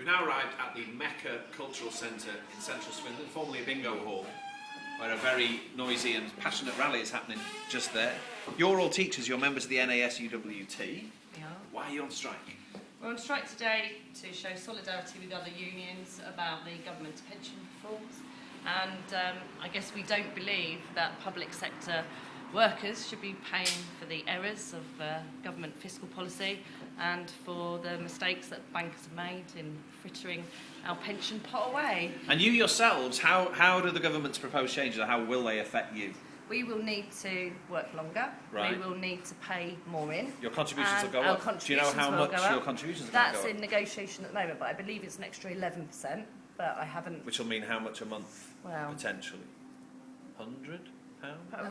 We've now arrived at the Mecca Cultural Centre in central Swindon, formerly a bingo hall, where a very noisy and passionate rally is happening just there. You're all teachers, you're members of the NASUWT. We are. Why are you on strike? We're on strike today to show solidarity with other unions about the government's pension reforms. And I guess we don't believe that public sector workers should be paying for the errors of government fiscal policy and for the mistakes that bankers have made in frittering our pension pot away. And you yourselves, how do the government's proposed changes, or how will they affect you? We will need to work longer. Right. We will need to pay more in. Your contributions will and go our up. Do you know how much your up. contributions are going to That's go up? in negotiation at the moment, but I believe it's an extra 11%, but I haven't... Which will mean how much a month, Well, potentially? £100?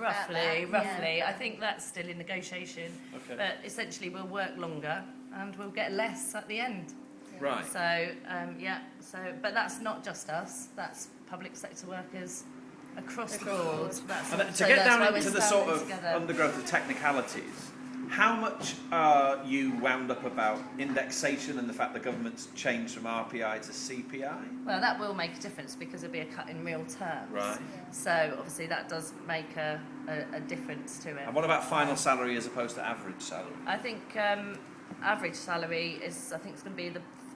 roughly. Yeah. I think that's still in negotiation. Okay. But essentially we'll work longer and we'll get less at the end. Right. So, but that's not just us, that's public sector workers across the board. And to get down into the sort of undergrowth of technicalities, how much are you wound up about indexation and the fact the government's changed from RPI to CPI? Well, that will make a difference because it'll be a cut in real terms. Right. So obviously that does make a difference to it. And what about final salary as opposed to average salary? I think average salary is, I think it's going to be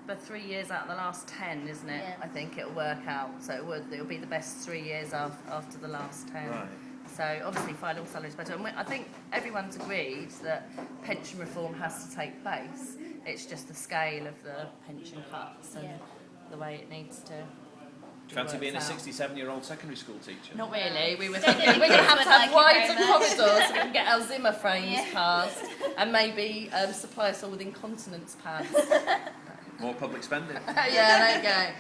the 3 years out of the last 10, isn't it? Yeah. I think it'll work out. So it'll be the best 3 years after the last 10. Right. So obviously final salary is better. And I think everyone's agreed that pension reform has to take place. It's just the scale of the pension cuts and the way it needs to. Fancy being a out. 67-year-old secondary school teacher? Not really. We were Don't thinking think we're going to kids have would wider like it very much. corridors so we can get our Zimmer frames Yeah. passed and maybe supply us all with incontinence pads. More public spending. Yeah, there you go. Yeah.